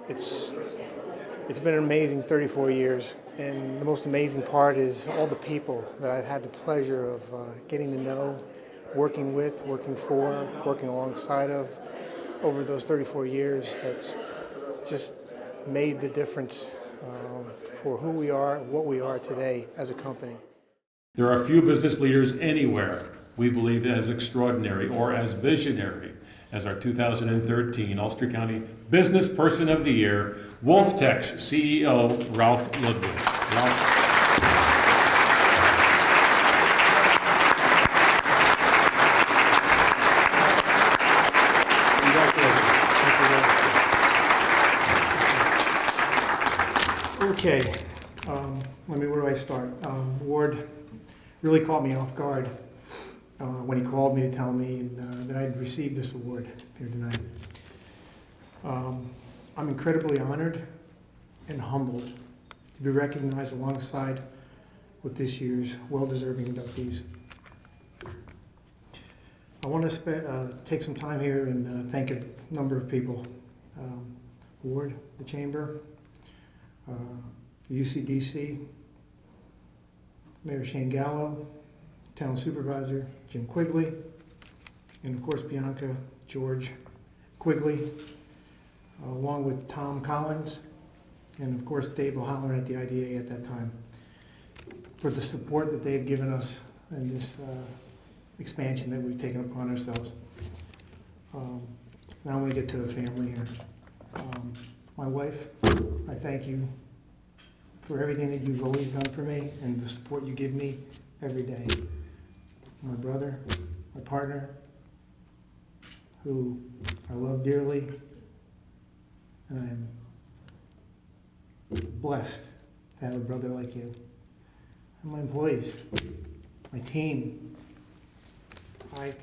It's it's been an amazing 34 years, and the most amazing part is all the people that I've had the pleasure of getting to know, working with, working for, working alongside of over those 34 years. That's just made the difference for who we are and what we are today as a company. There are few business leaders anywhere we believe as extraordinary or as visionary as our 2013 Ulster County Business Person of the Year, WolfTech's CEO, Ralph Ludwig. Ralph. Okay, where do I start? Ward really caught me off guard when he called me to tell me that I'd received this award here tonight. I'm incredibly honored and humbled to be recognized alongside with this year's well-deserving inductees. I want to take some time here and thank a number of people. Ward, the Chamber, the UCDC, Mayor Shane Gallo, Town Supervisor Jim Quigley, and of course Bianca George Quigley, along with Tom Collins, and of course Dave O'Halloran at the IDA at that time, for the support that they've given us in this expansion that we've taken upon ourselves. Now I want to get to the family here. My wife, I thank you for everything that you've always done for me and the support you give me every day. My brother, my partner, who I love dearly, and I'm blessed to have a brother like you. And my employees, my team. I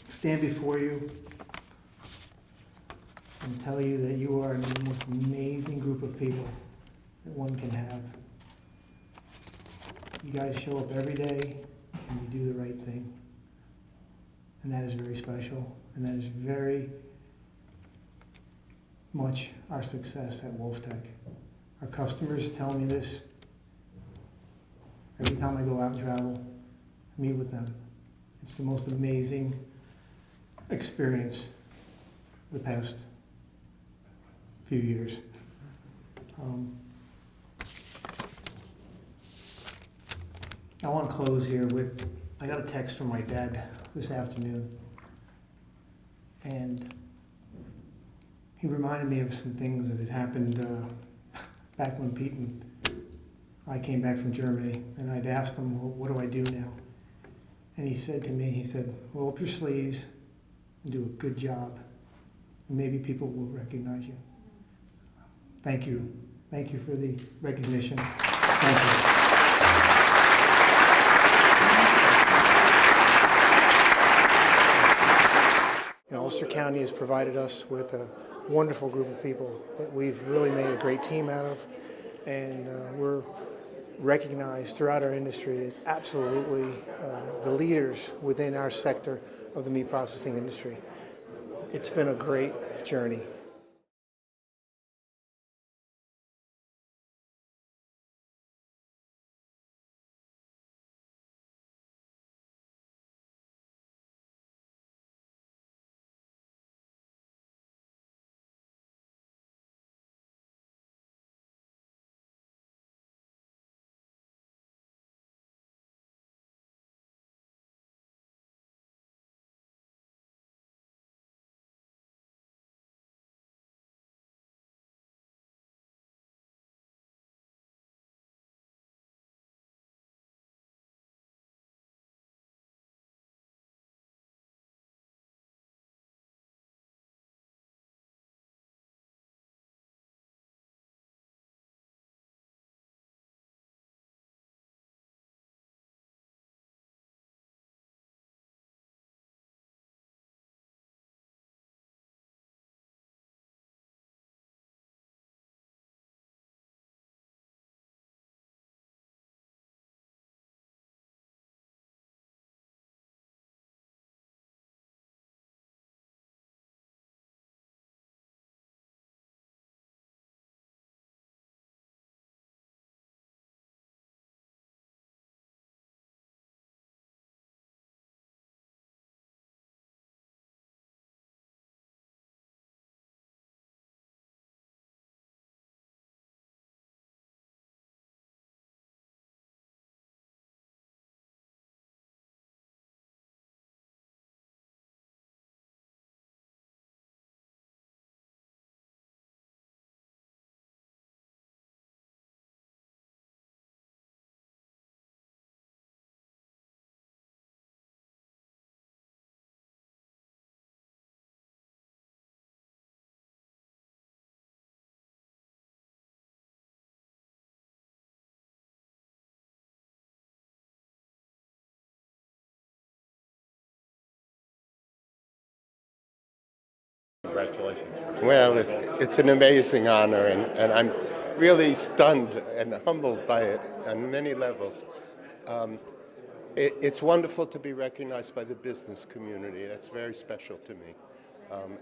stand before you and tell you that you are the most amazing group of people that one can have. You guys show up every day and you do the right thing. And that is very special, and that is very much our success at WolfTech. Our customers tell me this every time I go out and travel, meet with them. It's the most amazing experience the past few years. I want to close here with, I got a text from my dad this afternoon, and he reminded me of some things that had happened back when Pete and I came back from Germany, and I'd asked him, well, what do I do now? And he said to me, roll up your sleeves and do a good job, and maybe people will recognize you. Thank you. Thank you for the recognition. Thank you. Ulster County has provided us with a wonderful group of people that we've really made a great team out of, and we're recognized throughout our industry as absolutely the leaders within our sector of the meat processing industry. It's been a great journey. Congratulations. Well, it's an amazing honor, and I'm really stunned and humbled by it on many levels. It's wonderful to be recognized by the business community. That's very special to me,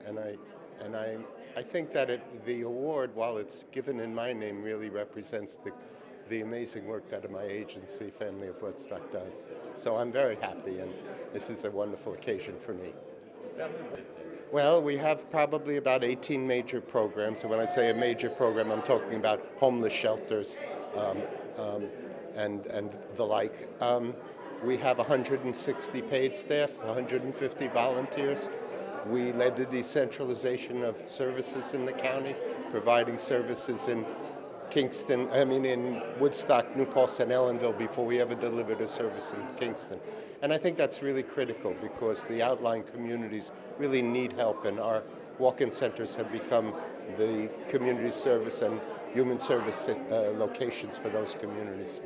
and I think that the award, while it's given in my name, really represents the amazing work that my agency, Family of Woodstock, does. So I'm very happy, and this is a wonderful occasion for me. Well, we have probably about 18 major programs, and when I say a major program, I'm talking about homeless shelters um, um, and the like. We have 160 paid staff, 150 volunteers. We led the decentralization of services in the county, providing services in in Woodstock, New Paltz, and Ellenville before we ever delivered a service in Kingston. And I think that's really critical because the outlying communities really need help, and our walk-in centers have become the community service and human service locations for those communities.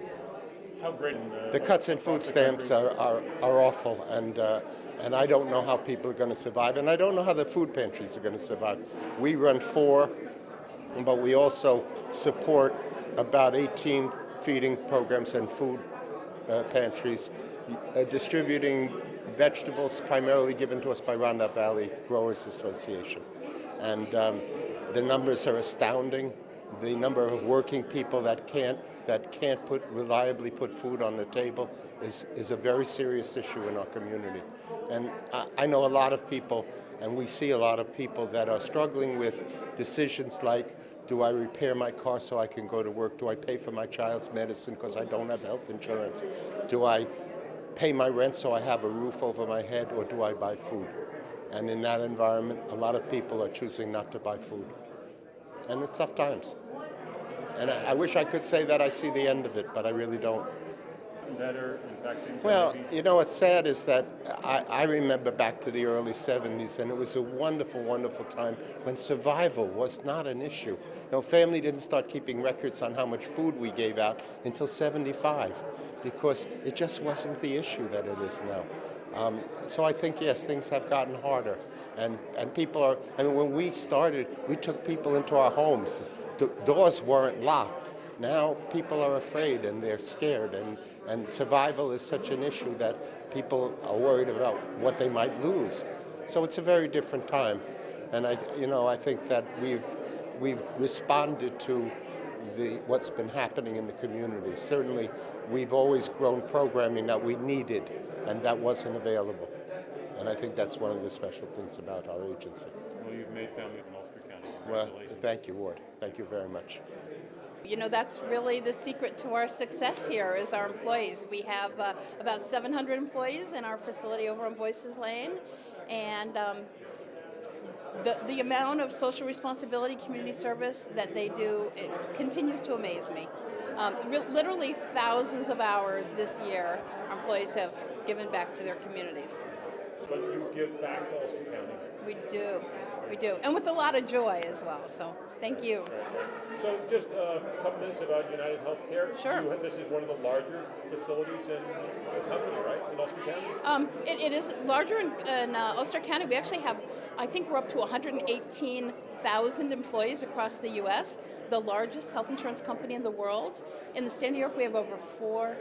How great. The cuts in food stamps are awful, and I don't know how people are going to survive, and I don't know how the food pantries are going to survive. We run 4, but we also support about 18 feeding programs and food pantries, distributing vegetables primarily given to us by Rondout Valley Growers Association. And the numbers are astounding. The number of working people that can't reliably put food on the table is a very serious issue in our community. And I know a lot of people, and we see a lot of people that are struggling with decisions like, do I repair my car so I can go to work? Do I pay for my child's medicine because I don't have health insurance? Do I pay my rent so I have a roof over my head, or do I buy food? And in that environment, a lot of people are choosing not to buy food. And it's tough times. And I wish I could say that I see the end of it, but I really don't. Better, in fact, well, you know, what's sad is that I remember back to the early 70s, and it was a wonderful, wonderful time when survival was not an issue. You know, family didn't start keeping records on how much food we gave out until 75, because it just wasn't the issue that it is now. So I think, yes, things have gotten harder. And people are, I mean, when we started, we took people into our homes. Doors weren't locked. Now people are afraid and they're scared, and survival is such an issue that people are worried about what they might lose. So it's a very different time, and I think that we've responded to what's been happening in the community. Certainly, we've always grown programming that we needed, and that wasn't available. And I think that's one of the special things about our agency. Well, you've made family in Ulster County. Well, thank you, Ward. Thank you very much. You know, that's really the secret to our success here is our employees. We have about 700 employees in our facility over on Boyce's Lane, and the amount of social responsibility, community service that they do, it continues to amaze me. Literally thousands of hours this year our employees have given back to their communities. But you give back to Ulster County. We do, and with a lot of joy as well, so thank you. So just a couple minutes about United Healthcare. Sure. This is one of the larger facilities in the company, right, in Ulster County? It is larger in Ulster County. We actually have, I think we're up to 118,000 employees across the U.S., the largest health insurance company in the world. In the state of New York, we have over 4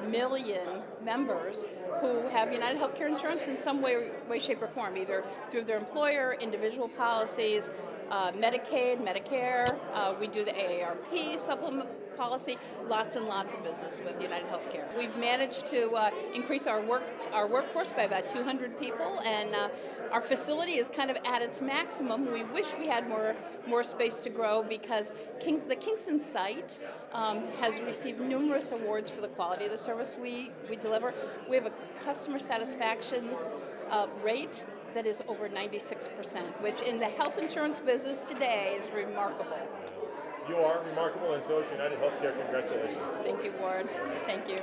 million members who have United Healthcare insurance in some way, shape, or form, either through their employer, individual policies, Medicaid, Medicare. We do the AARP supplement policy. Lots and lots of business with United Healthcare. We've managed to increase our workforce by about 200 people, and our facility is kind of at its maximum. We wish we had more space to grow because the Kingston site has received numerous awards for the quality of the service we deliver. We have a customer satisfaction rate that is over 96%, which in the health insurance business today is remarkable. You are remarkable, and so is United Healthcare. Congratulations. Thank you, Ward. Thank you.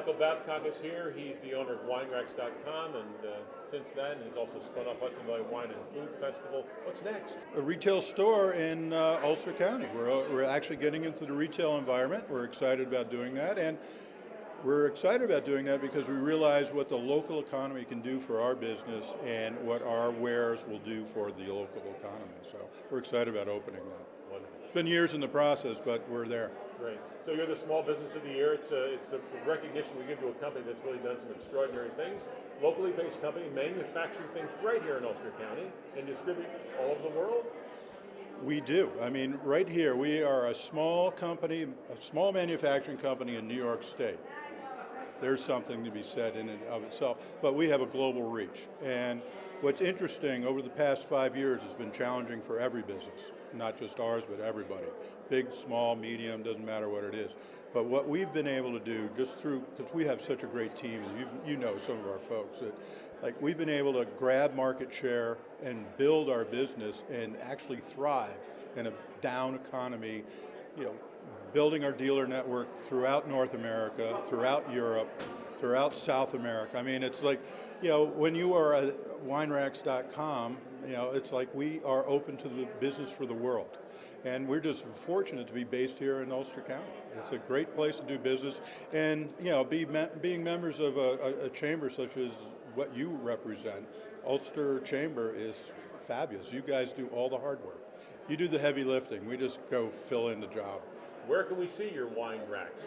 Michael Babcock is here. He's the owner of wineracks.com, and since then he's also spun off Hudson Valley Wine and Food Festival. What's next? A retail store in Ulster County. We're actually getting into the retail environment. We're excited about doing that, and we're excited about doing that because we realize what the local economy can do for our business and what our wares will do for the local economy. So we're excited about opening that. Wonderful. It's been years in the process, but we're there. Great. So you're the Small Business of the Year. It's the recognition we give to a company that's really done some extraordinary things. Locally based company, manufacturing things right here in Ulster County and distribute all over the world. We do. I mean, right here, we are a small company, a small manufacturing company in New York State. There's something to be said in and of itself, but we have a global reach. And what's interesting, over the past 5 years, has been challenging for every business, not just ours, but everybody. Big, small, medium, doesn't matter what it is. But what we've been able to do, just through, because we have such a great team, you know some of our folks, that like we've been able to grab market share and build our business and actually thrive in a down economy, you know, building our dealer network throughout North America, throughout Europe, throughout South America. I mean, it's like, you know, when you are at wineracks.com, you know, it's like we are open to the business for the world. And we're just fortunate to be based here in Ulster County. It's a great place to do business. And, you know, being members of a chamber such as what you represent, Ulster Chamber is fabulous. You guys do all the hard work. You do the heavy lifting. We just go fill in the job. Where can we see your wine racks?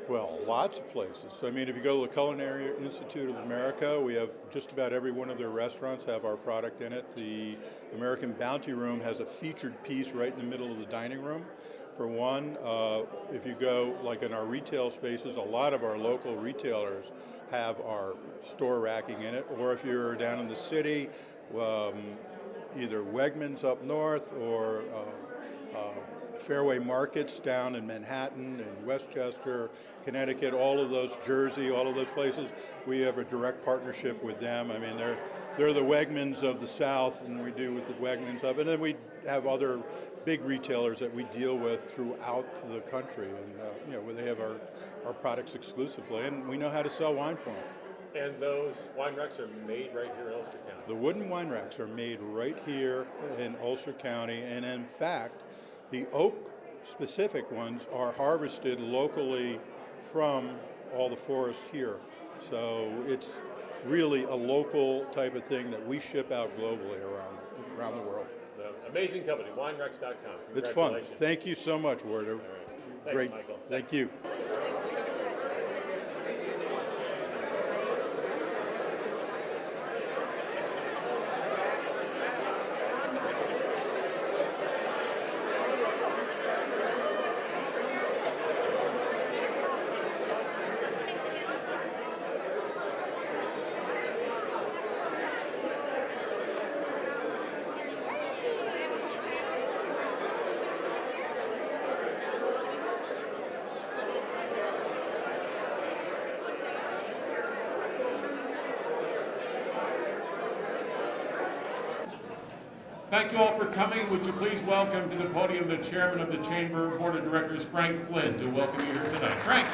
Well, lots of places. I mean, if you go to the Culinary Institute of America, we have just about every one of their restaurants have our product in it. The American Bounty Room has a featured piece right in the middle of the dining room. For one, if you go like in our retail spaces, a lot of our local retailers have our store racking in it. Or if you're down in the city, either Wegmans up north or Fairway Markets down in Manhattan and Westchester, Connecticut, all of those, Jersey, all of those places, we have a direct partnership with them. I mean, they're the Wegmans of the South, and we do with the Wegmans up. And then we have other big retailers that we deal with throughout the country, and you know, where they have our products exclusively, and we know how to sell wine for them. And those wine racks are made right here in Ulster County. The wooden wine racks are made right here in Ulster County, and in fact, the oak specific ones are harvested locally from all the forest here. So it's really a local type of thing that we ship out globally around the world. Amazing company, wineracks.com. It's fun. Thank you so much, Warder. All right. Great. You, Michael. Thank you. Thank you all for coming. Would you please welcome to the podium the chairman of the Chamber Board of Directors, Frank Flynn, to welcome you here tonight. Frank.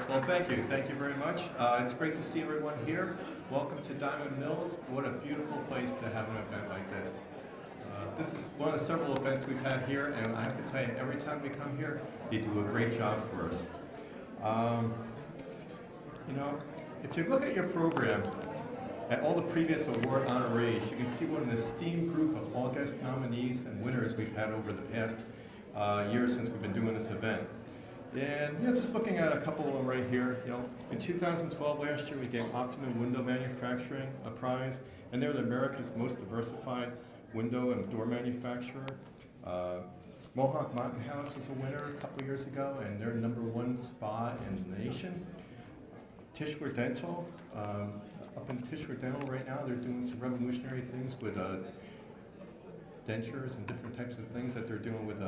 Well, thank you. Thank you very much. It's great to see everyone here. Welcome to Diamond Mills. What a beautiful place to have an event like this. This is one of several events we've had here, and I have to tell you, every time we come here, you do a great job for us. You know, if you look at your program, at all the previous award honorees, you can see what an esteemed group of all guest nominees and winners we've had over the past years since we've been doing this event. And you know, just looking at a couple of them right here, you know, in 2012 last year we gave Optimum Window Manufacturing a prize, and they're America's most diversified window and door manufacturer. Mohawk Mountain House was a winner a couple years ago, and they're #1 spa in the nation. Tishler Dental, up in Tishler Dental right now, they're doing some revolutionary things with dentures and different types of things that they're doing with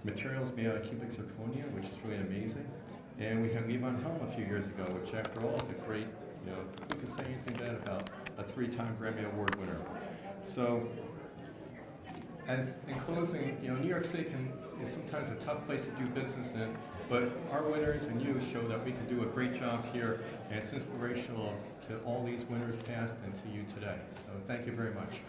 materials made out of cubic zirconia, which is really amazing. And we had Levon Helm a few years ago, which after all is a great, you know, who could say anything bad about a 3-time Grammy Award winner. So As in closing, New York State is sometimes a tough place to do business in, but our winners and you show that we can do a great job here, and it's inspirational to all these winners past and to you today. So thank you very much.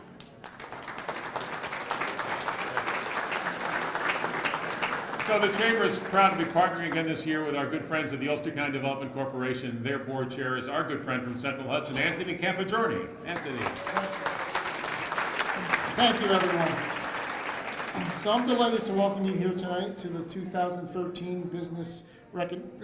So the Chamber is proud to be partnering again this year with our good friends at the Ulster County Development Corporation. Their board chair is our good friend from Central Hudson, Anthony Campigiorni. Anthony. Thank you, everyone. So I'm delighted to welcome you here tonight to the 2013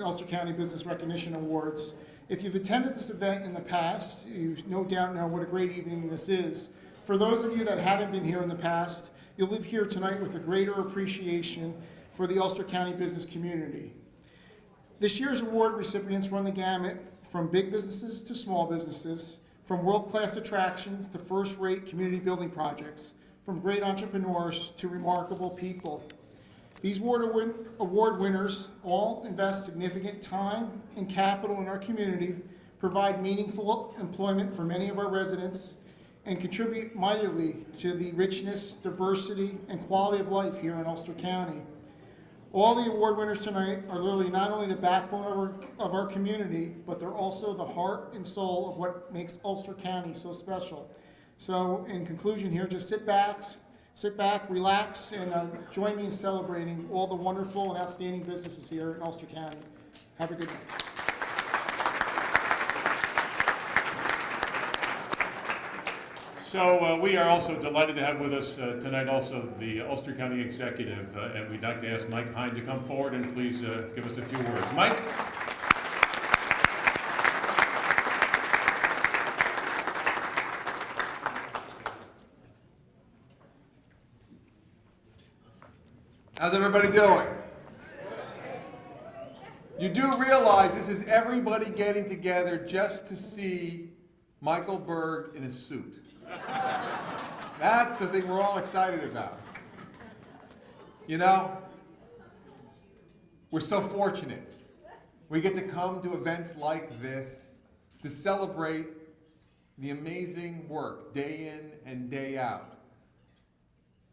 Ulster County Business Recognition Awards. If you've attended this event in the past, you no doubt know what a great evening this is. For those of you that haven't been here in the past, you'll leave here tonight with a greater appreciation for the Ulster County business community. This year's award recipients run the gamut from big businesses to small businesses, from world-class attractions to first-rate community building projects, from great entrepreneurs to remarkable people. These award winners all invest significant time and capital in our community, provide meaningful employment for many of our residents, and contribute mightily to the richness, diversity, and quality of life here in Ulster County. All the award winners tonight are literally not only the backbone of our community, but they're also the heart and soul of what makes Ulster County so special. So in conclusion here, just sit back, relax, and join me in celebrating all the wonderful and outstanding businesses here in Ulster County. Have a good night. So we are also delighted to have with us tonight also the Ulster County Executive, and we'd like to ask Mike Hine to come forward and please give us a few words. Mike? How's everybody doing? You do realize this is everybody getting together just to see Michael Berg in a suit. That's the thing we're all excited about. We're so fortunate. We get to come to events like this to celebrate the amazing work day in and day out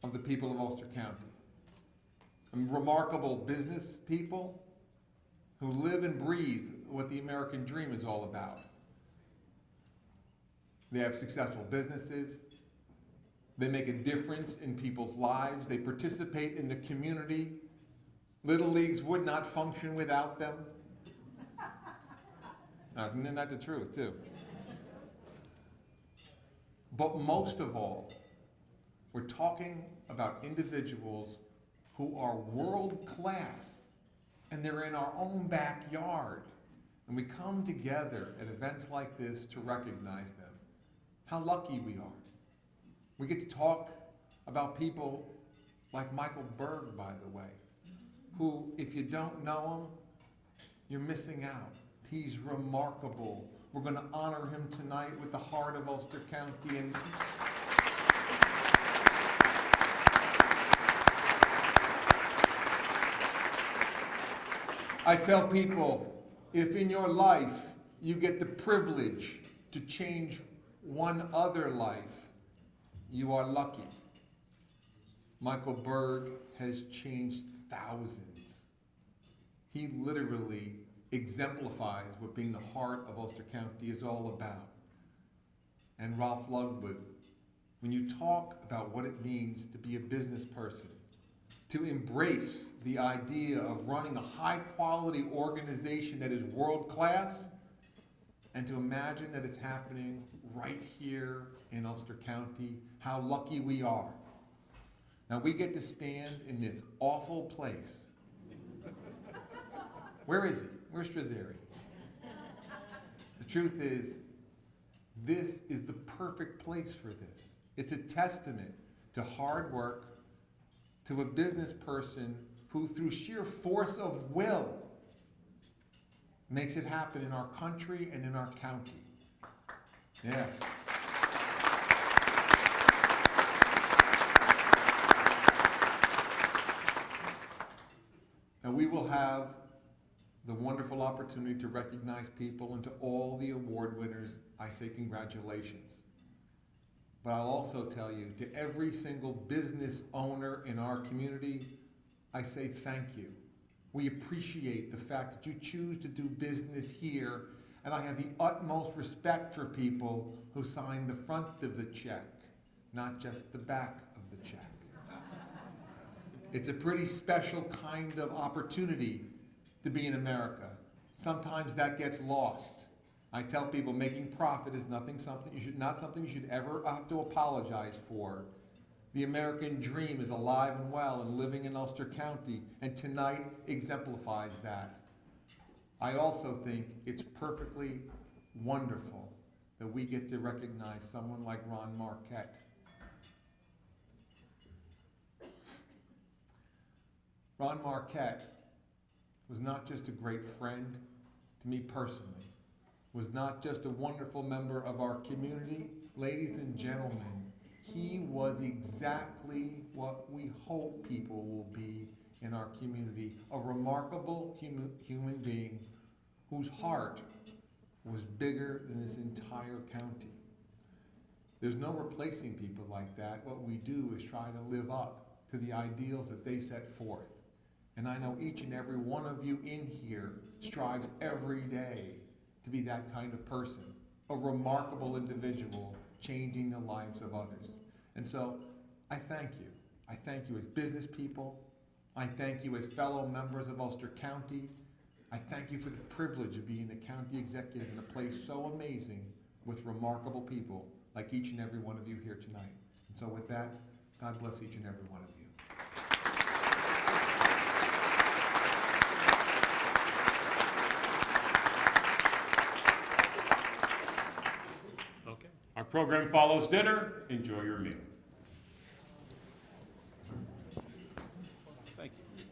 of the people of Ulster County. Remarkable business people who live and breathe what the American dream is all about. They have successful businesses. They make a difference in people's lives. They participate in the community. Little leagues would not function without them. Isn't that the truth, too? But most of all, we're talking about individuals who are world class, and they're in our own backyard. And we come together at events like this to recognize them. How lucky we are. We get to talk about people like Michael Berg, by the way, who, if you don't know him, you're missing out. He's remarkable. We're going to honor him tonight with the heart of Ulster County. And I tell people, if in your life you get the privilege to change one other life, you are lucky. Michael Berg has changed thousands. He literally exemplifies what being the heart of Ulster County is all about. And Ralph Lugwood, when you talk about what it means to be a business person, to embrace the idea of running a high-quality organization that is world-class, and to imagine that it's happening right here in Ulster County, how lucky we are. Now we get to stand in this awful place. Where is he? Where's Straseri? The truth is, this is the perfect place for this. It's a testament to hard work, to a business person who, through sheer force of will, makes it happen in our country and in our county. Yes. And we will have the wonderful opportunity to recognize people, and to all the award winners, I say congratulations. But I'll also tell you, to every single business owner in our community, I say thank you. We appreciate the fact that you choose to do business here, and I have the utmost respect for people who sign the front of the check, not just the back of the check. It's a pretty special kind of opportunity to be in America. Sometimes that gets lost. I tell people making profit is not something you should ever have to apologize for. The American dream is alive and well and living in Ulster County, and tonight exemplifies that. I also think it's perfectly wonderful that we get to recognize someone like Ron Marquette. Ron Marquette was not just a great friend to me personally, was not just a wonderful member of our community. Ladies and gentlemen, he was exactly what we hope people will be in our community, a remarkable human being whose heart was bigger than this entire county. There's no replacing people like that. What we do is try to live up to the ideals that they set forth. And I know each and every one of you in here strives every day to be that kind of person, a remarkable individual changing the lives of others. And so I thank you. I thank you as business people. I thank you as fellow members of Ulster County. I thank you for the privilege of being the county executive in a place so amazing with remarkable people like each and every one of you here tonight. And so with that, God bless each and every one of you. Okay. Our program follows dinner. Enjoy your meal. Thank you.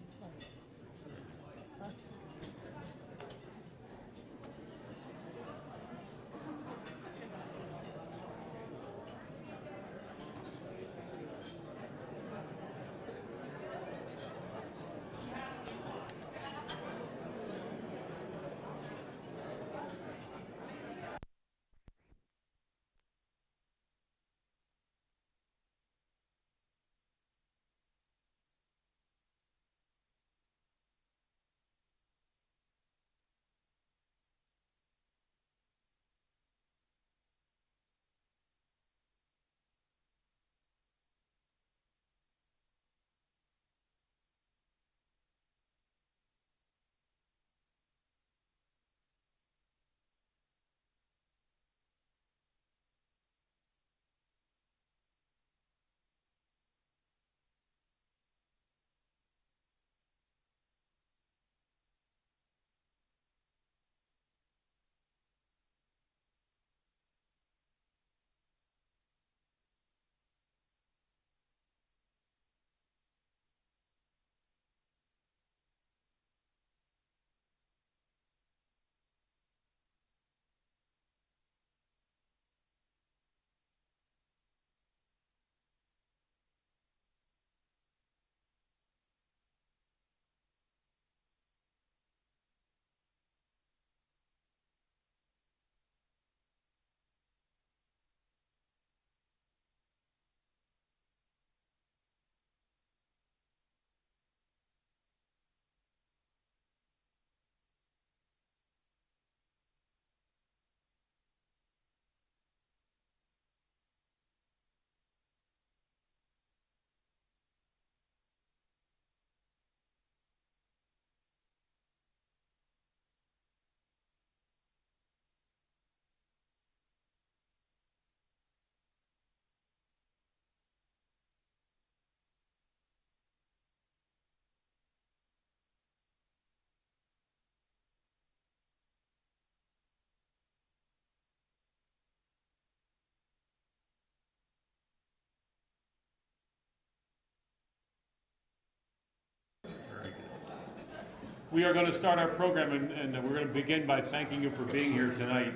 We are going to start our program, and we're going to begin by thanking you for being here tonight.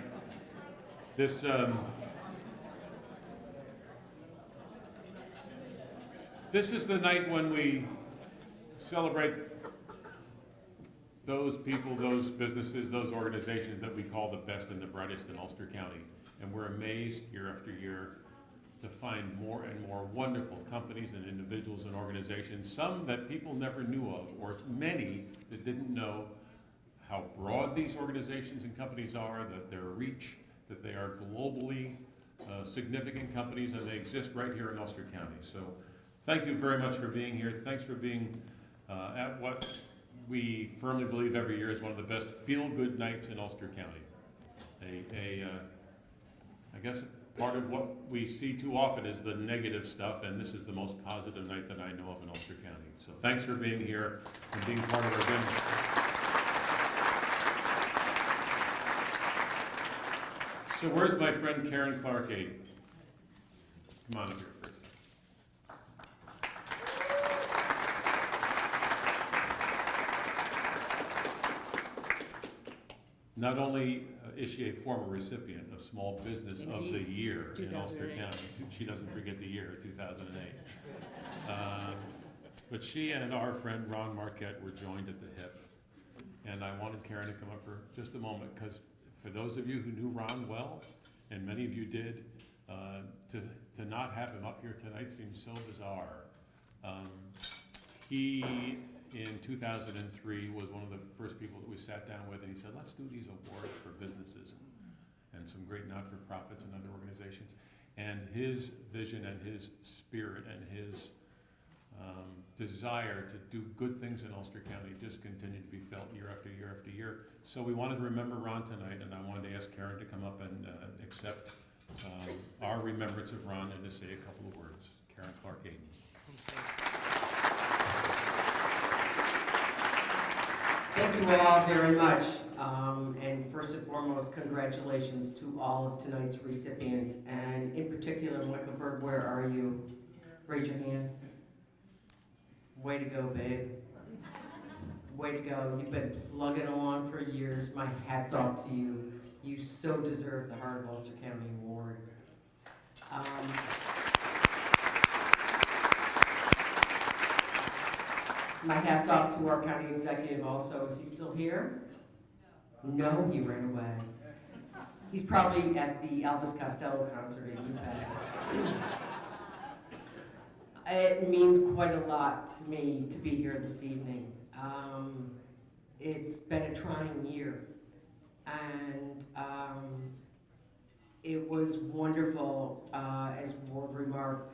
This is the night when we celebrate those people, those businesses, those organizations that we call the best and the brightest in Ulster County. And we're amazed year after year to find more and more wonderful companies and individuals and organizations, some that people never knew of, or many that didn't know how broad these organizations and companies are, that their reach, that they are globally significant companies, and they exist right here in Ulster County. So thank you very much for being here. Thanks for being at what we firmly believe every year is one of the best feel-good nights in Ulster County. I guess part of what we see too often is the negative stuff, and this is the most positive night that I know of in Ulster County. So thanks for being here and being part of our business. So where's my friend Karen Clark-Aden? Come on up here for a second. Not only is she a former recipient of Small Business of the Year in Ulster County, she doesn't forget the year, 2008. But she and our friend Ron Marquette were joined at the hip. And I wanted Karen to come up for just a moment, because for those of you who knew Ron well, and many of you did, to not have him up here tonight seems so bizarre. He, in 2003, was one of the first people that we sat down with, and he said, let's do these awards for businesses and some great not-for-profits and other organizations. And his vision and his spirit and his desire to do good things in Ulster County just continued to be felt year after year after year. So we wanted to remember Ron tonight, and I wanted to ask Karen to come up and accept our remembrance of Ron and to say a couple of words. Karen Clark-Aden. Thank you all very much. And first and foremost, congratulations to all of tonight's recipients. And in particular, Michael Berg, where are you? Raise your hand. Way to go, babe. Way to go. You've been plugging along for years. My hat's off to you. You so deserve the Heart of Ulster County Award. My hat's off to our county executive also. Is he still here? No, he ran away. He's probably at the Elvis Costello concert at UPenn. It means quite a lot to me to be here this evening. It's been a trying year, and it was wonderful, as Ward remarked,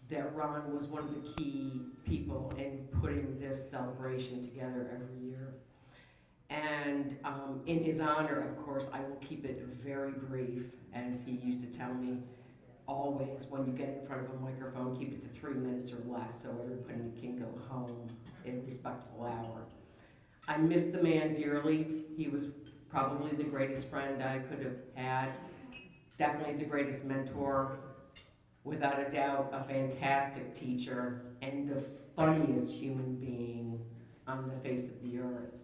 that Ron was one of the key people in putting this celebration together every year. And in his honor, of course, I will keep it very brief, as he used to tell me, always, when you get in front of a microphone, keep it to 3 minutes or less so everybody can go home in a respectable hour. I miss the man dearly. He was probably the greatest friend I could have had, definitely the greatest mentor, without a doubt a fantastic teacher, and the funniest human being on the face of the earth.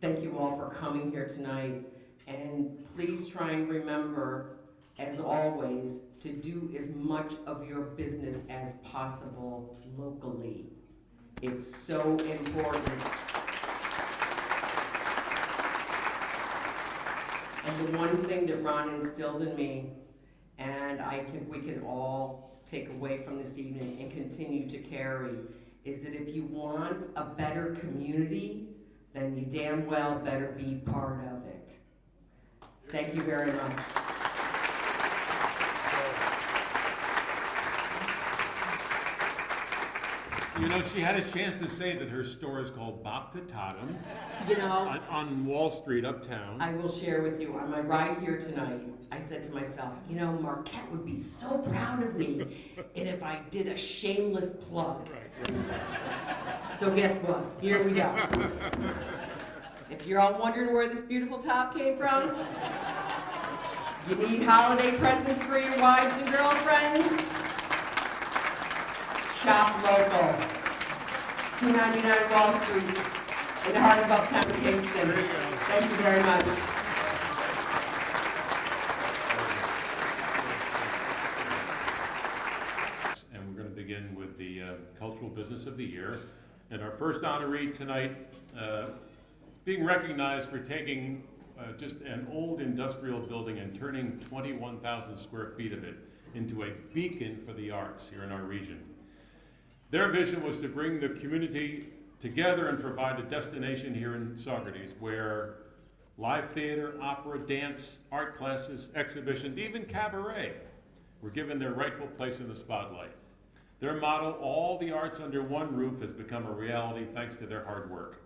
Thank you all for coming here tonight, and please try and remember, as always, to do as much of your business as possible locally. It's so important. And the one thing that Ron instilled in me, and I think we can all take away from this evening and continue to carry, is that if you want a better community, then you damn well better be part of it. Thank you very much. You know, she had a chance to say that her store is called Bapta Tatum You know, on Wall Street, uptown. I will share with you, on my ride here tonight, I said to myself, you know, Marquette would be so proud of me and if I did a shameless plug. So guess what? Here we go. If you're all wondering where this beautiful top came from, you need holiday presents for your wives and girlfriends? Shop local. 299 Wall Street, in the heart of uptown Kingston. Thank you very much. And we're going to begin with the Cultural Business of the Year. And our first honoree tonight is being recognized for taking just an old industrial building and turning 21,000 square feet of it into a beacon for the arts here in our region. Their vision was to bring the community together and provide a destination here in Saugerties where live theater, opera, dance, art classes, exhibitions, even cabaret were given their rightful place in the spotlight. Their motto, all the arts under one roof, has become a reality thanks to their hard work.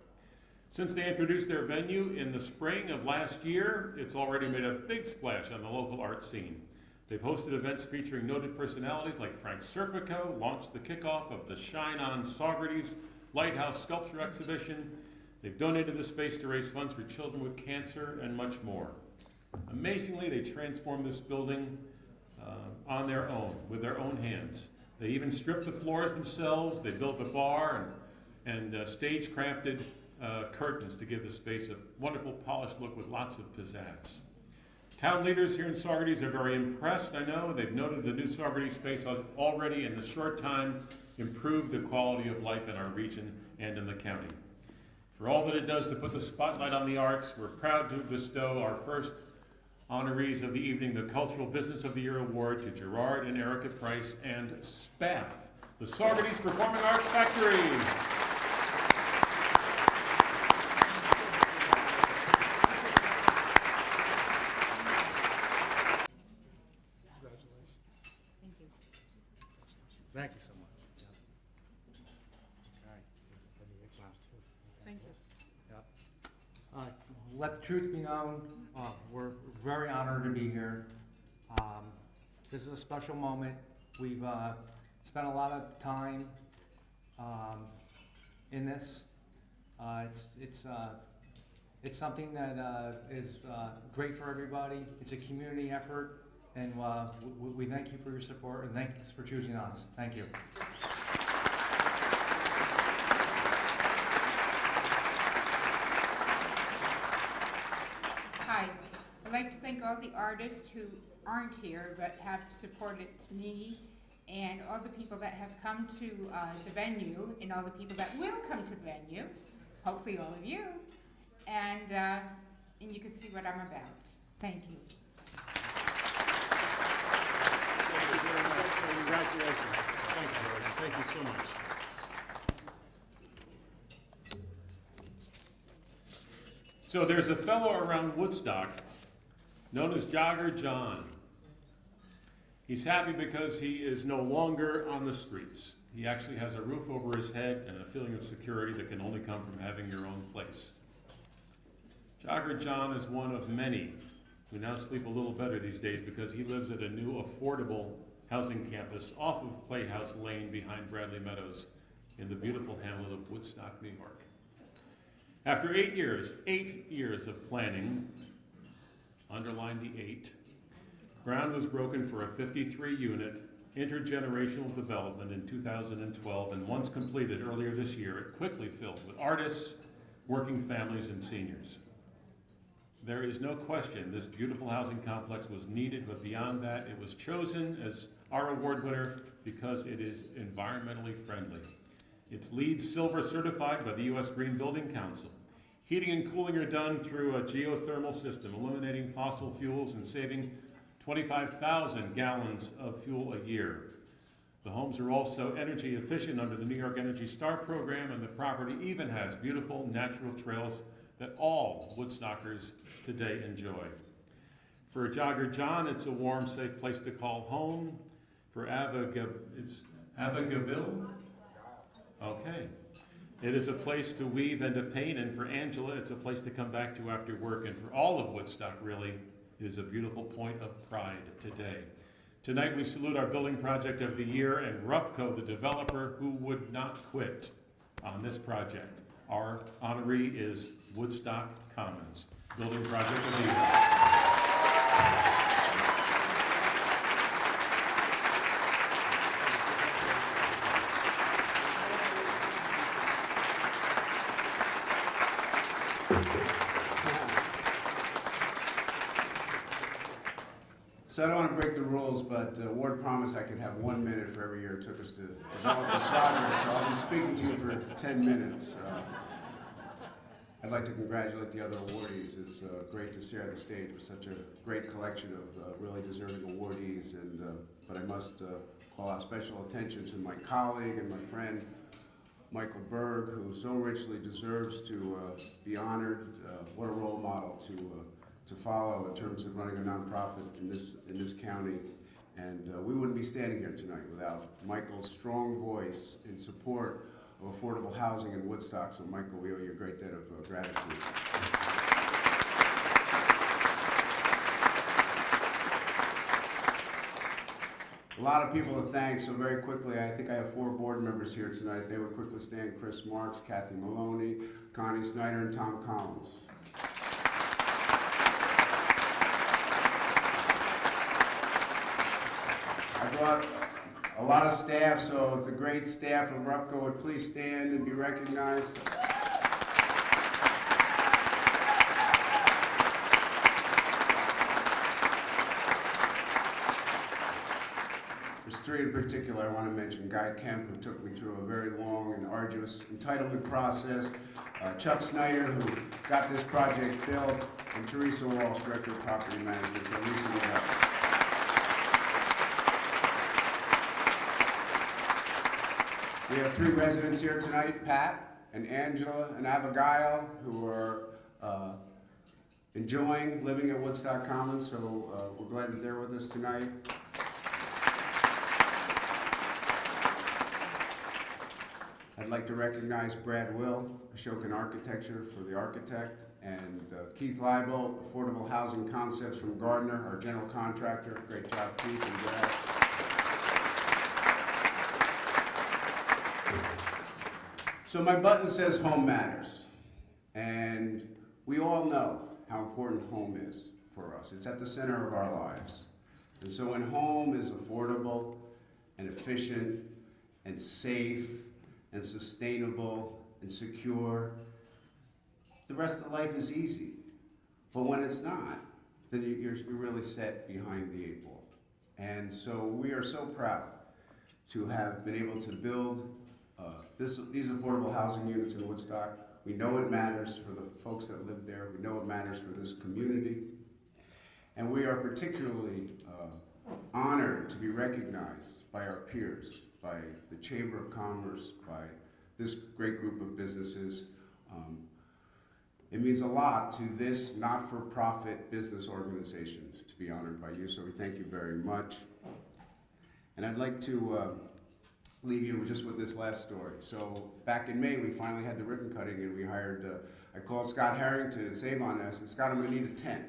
Since they introduced their venue in the spring of last year, it's already made a big splash on the local art scene. They've hosted events featuring noted personalities like Frank Serpico, launched the kickoff of the Shine On Saugerties Lighthouse Sculpture Exhibition. They've donated the space to raise funds for children with cancer and much more. Amazingly, they transformed this building on their own, with their own hands. They even stripped the floors themselves. They built a bar and stage-crafted curtains to give the space a wonderful polished look with lots of pizzazz. Town leaders here in Saugerties are very impressed, I know. They've noted the new Saugerties space has already, in the short time, improved the quality of life in our region and in the county. For all that it does to put the spotlight on the arts, we're proud to bestow our first honorees of the evening, the Cultural Business of the Year Award, to Gerard and Erica Price and SPAF, the Saugerties Performing Arts Factory. Thank you so much. Thank you. Let the truth be known, we're very honored to be here. This is a special moment. We've spent a lot of time in this. It's something that is great for everybody. It's a community effort. And we thank you for your support, and thanks for choosing us. Thank you. Hi. I'd like to thank all the artists who aren't here but have supported me, and all the people that have come to the venue, and all the people that will come to the venue, hopefully all of you, and you can see what I'm about. Thank you. Congratulations. Thank you. Thank you so much. So there's a fellow around Woodstock known as Jogger John. He's happy because he is no longer on the streets. He actually has a roof over his head and a feeling of security that can only come from having your own place. Jogger John is one of many who now sleep a little better these days because he lives at a new affordable housing campus off of Playhouse Lane behind Bradley Meadows in the beautiful hamlet of Woodstock, New York. After 8 years of planning, underline the 8, ground was broken for a 53-unit intergenerational development in 2012, and once completed earlier this year, it quickly filled with artists, working families, and seniors. There is no question this beautiful housing complex was needed, but beyond that, it was chosen as our award winner because it is environmentally friendly. It's LEED Silver certified by the U.S. Green Building Council. Heating and cooling are done through a geothermal system, eliminating fossil fuels and saving 25,000 gallons of fuel a year. The homes are also energy efficient under the New York Energy Star program, and the property even has beautiful natural trails that all Woodstockers today enjoy. For Jogger John, it's a warm, safe place to call home. For it's Avagaville? Okay. It is a place to weave and to paint, and for Angela, it's a place to come back to after work, and for all of Woodstock, really, it is a beautiful point of pride today. Tonight, we salute our building project of the year and Rupco, the developer who would not quit on this project. Our honoree is Woodstock Commons, building project of the year. So I don't want to break the rules, but Ward promised I could have 1 minute for every year it took us to develop this project, so I'll be speaking to you for 10 minutes. I'd like to congratulate the other awardees. It's great to share the stage with such a great collection of really deserving awardees. But I must call out special attention to my colleague and my friend, Michael Berg, who so richly deserves to be honored. What a role model to follow in terms of running a nonprofit in this county. And we wouldn't be standing here tonight without Michael's strong voice in support of affordable housing in Woodstock. So Michael, we owe you a great debt of gratitude. A lot of people to thank, so very quickly, I think I have 4 board members here tonight. They would quickly stand: Chris Marks, Kathy Maloney, Connie Snyder, and Tom Collins. I brought a lot of staff, so if the great staff of RUPCO would please stand and be recognized. There's 3 in particular I want to mention. Guy Kemp, who took me through a very long and arduous entitlement process. Chuck Snyder, who got this project built. And Teresa Walsh, Director of Property Management, for leasing it up. We have 3 residents here tonight, Pat and Angela and Abigail, who are enjoying living at Woodstock Commons, so we're glad that they're with us tonight. I'd like to recognize Brad Will, Ashokan Architecture, for the architect, and Keith Leibel, Affordable Housing Concepts from Gardner, our general contractor. Great job, Keith and Brad. So my button says Home Matters, and we all know how important home is for us. It's at the center of our lives. And so when home is affordable and efficient and safe and sustainable and secure, the rest of life is easy. But when it's not, then you're really set behind the 8 ball. And so we are so proud to have been able to build these affordable housing units in Woodstock. We know it matters for the folks that live there. We know it matters for this community. And we are particularly honored to be recognized by our peers, by the Chamber of Commerce, by this great group of businesses. It means a lot to this not-for-profit business organization to be honored by you, so we thank you very much. And I'd like to leave you just with this last story. So back in May, we finally had the ribbon cutting, and we hired, I called Scott Harrington and Save-On and I said, Scott, I'm gonna need a tent.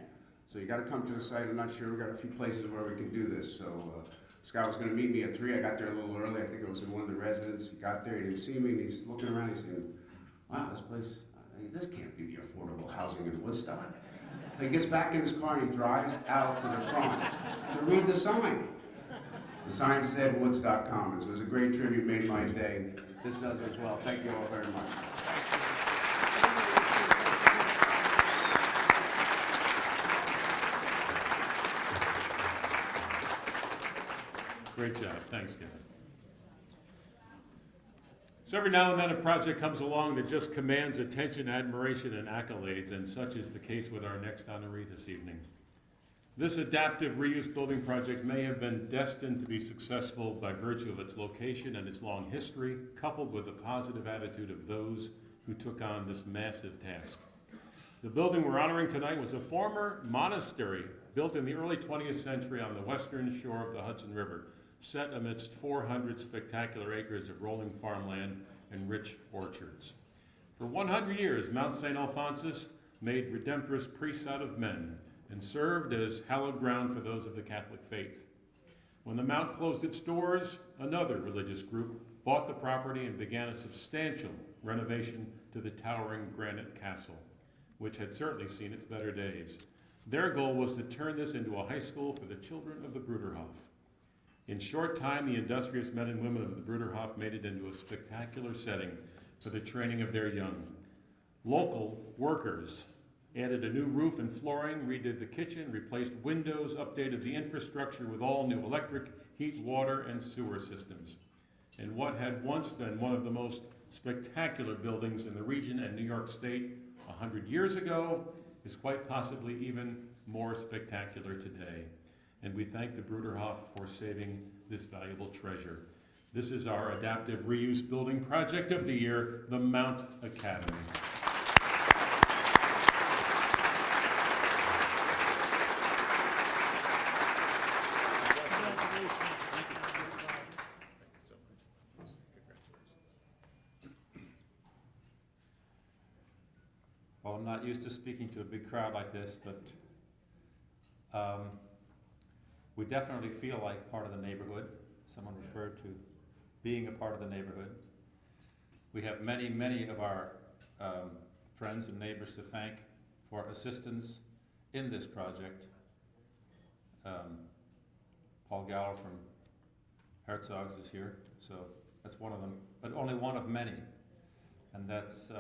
So you gotta come to the site. I'm not sure, we got a few places where we can do this. So Scott was gonna meet me at 3. I got there a little early. I think it was in one of the residences. He got there, he didn't see me, and he's looking around, he's saying, wow, this place, this can't be the affordable housing in Woodstock. He gets back in his car and he drives out to the front to read the sign. The sign said Woodstock Commons. It was a great tribute, made my day. This does as well. Thank you all very much. Great job. Thanks, Kevin. So every now and then a project comes along that just commands attention, admiration, and accolades, and such is the case with our next honoree this evening. This adaptive reuse building project may have been destined to be successful by virtue of its location and its long history, coupled with the positive attitude of those who took on this massive task. The building we're honoring tonight was a former monastery built in the early 20th century on the western shore of the Hudson River, set amidst 400 spectacular acres of rolling farmland and rich orchards. For 100 years, Mount St. Alphonsus made redemptorist priests out of men and served as hallowed ground for those of the Catholic faith. When the Mount closed its doors, another religious group bought the property and began a substantial renovation to the towering granite castle, which had certainly seen its better days. Their goal was to turn this into a high school for the children of the Bruderhof. In short time, the industrious men and women of the Bruderhof made it into a spectacular setting for the training of their young. Local workers added a new roof and flooring, redid the kitchen, replaced windows, updated the infrastructure with all new electric, heat, water, and sewer systems. And what had once been one of the most spectacular buildings in the region and New York State 100 years ago is quite possibly even more spectacular today. And we thank the Bruderhof for saving this valuable treasure. This is our adaptive reuse building project of the year, the Mount Academy. Well, I'm not used to speaking to a big crowd like this, but we definitely feel like part of the neighborhood. Someone referred to being a part of the neighborhood. We have many, many of our friends and neighbors to thank for assistance in this project. Paul Gower from Herzog's is here, so that's one of them, but only one of many. And that's,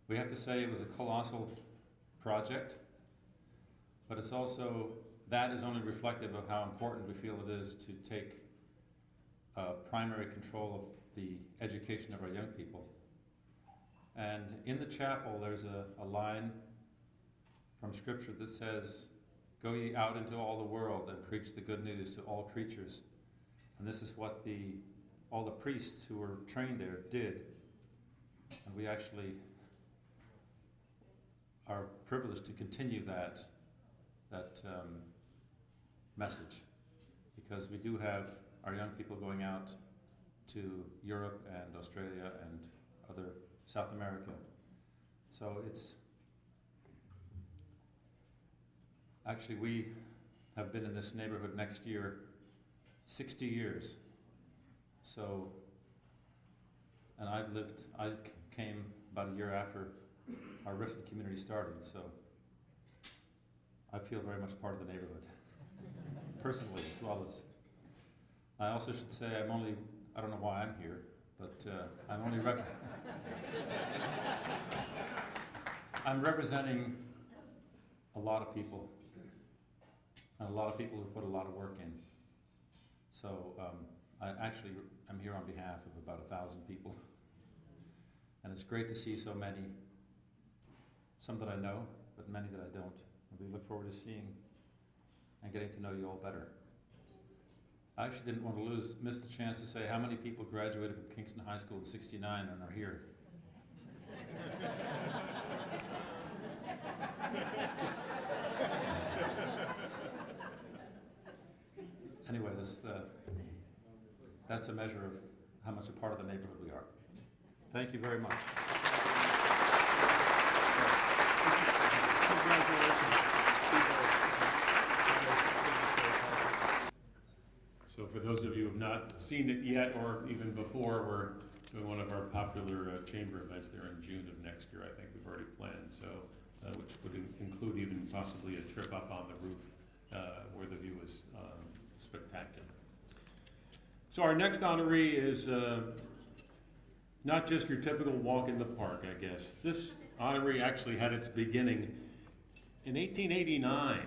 we have to say it was a colossal project, but it's also, that is only reflective of how important we feel it is to take primary control of the education of our young people. And in the chapel, there's a line from Scripture that says, "Go ye out into all the world and preach the good news to all creatures." And this is what all the priests who were trained there did. And we actually are privileged to continue that message, because we do have our young people going out to Europe and Australia and other South America. So it's actually, we have been in this neighborhood next year 60 years. So, and I came about a year after our Riften community started, so I feel very much part of the neighborhood, personally as well as. I also should say I don't know why I'm here, but I'm representing a lot of people, and a lot of people who put a lot of work in. So I'm here on behalf of about 1,000 people. And it's great to see so many, some that I know, but many that I don't. And we look forward to seeing and getting to know you all better. I actually didn't want to miss the chance to say how many people graduated from Kingston High School in '69 and are here. Anyway, that's a measure of how much a part of the neighborhood we are. Thank you very much. So for those of you who have not seen it yet, or even before, we're doing one of our popular chamber events there in June of next year. I think we've already planned, so which would include even possibly a trip up on the roof where the view is spectacular. So our next honoree is not just your typical walk in the park, I guess. This honoree actually had its beginning in 1889.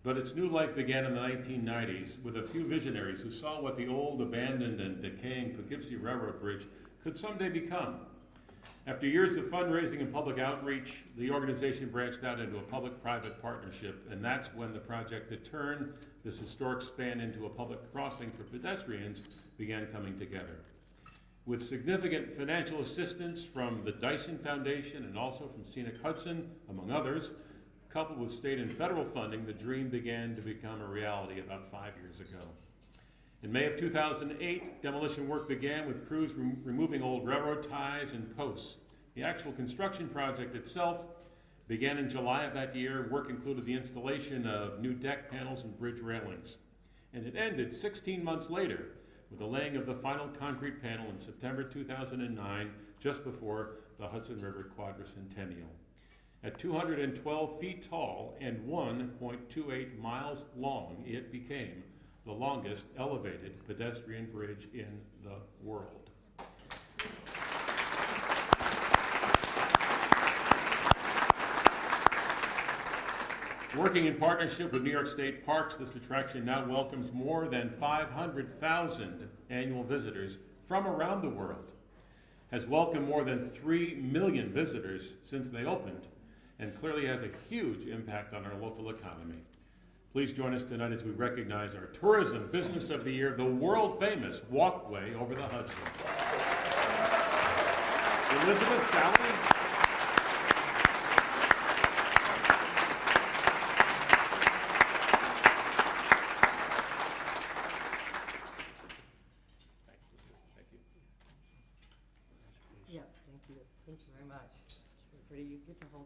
But its new life began in the 1990s with a few visionaries who saw what the old, abandoned, and decaying Poughkeepsie Railroad Bridge could someday become. After years of fundraising and public outreach, the organization branched out into a public-private partnership, and that's when the project to turn this historic span into a public crossing for pedestrians began coming together. With significant financial assistance from the Dyson Foundation and also from Scenic Hudson, among others, coupled with state and federal funding, the dream began to become a reality about 5 years ago. In May of 2008, demolition work began with crews removing old railroad ties and posts. The actual construction project itself began in July of that year. Work included the installation of new deck panels and bridge railings. And it ended 16 months later with the laying of the final concrete panel in September 2009, just before the Hudson River Quadricentennial. At 212 feet tall and 1.28 miles long, it became the longest elevated pedestrian bridge in the world. Working in partnership with New York State Parks, this attraction now welcomes more than 500,000 annual visitors from around the world. has welcomed more than 3 million visitors since they opened, and clearly has a huge impact on our local economy. Please join us tonight as we recognize our Tourism Business of the Year, the world-famous Walkway Over the Hudson. Elizabeth, Sally. Yep, thank you. Thank you very much. Everybody, you get to hold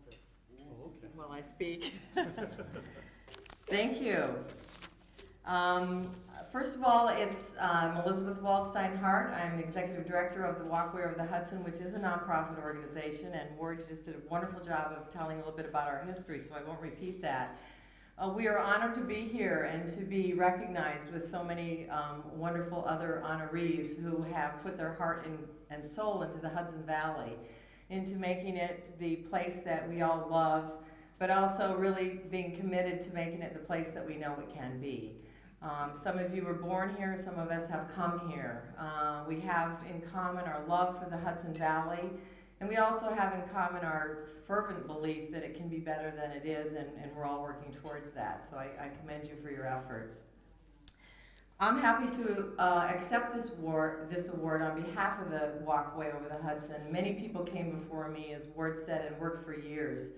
this while I speak. Thank you. First of all, I'm Elizabeth Waldstein-Hart. I'm the Executive Director of the Walkway Over the Hudson, which is a nonprofit organization, and Ward just did a wonderful job of telling a little bit about our history, so I won't repeat that. We are honored to be here and to be recognized with so many wonderful other honorees who have put their heart and soul into the Hudson Valley, into making it the place that we all love, but also really being committed to making it the place that we know it can be. Some of you were born here, some of us have come here. We have in common our love for the Hudson Valley, and we also have in common our fervent belief that it can be better than it is, and we're all working towards that. So I commend you for your efforts. I'm happy to accept this award on behalf of the Walkway Over the Hudson. Many people came before me, as Ward said, and worked for years.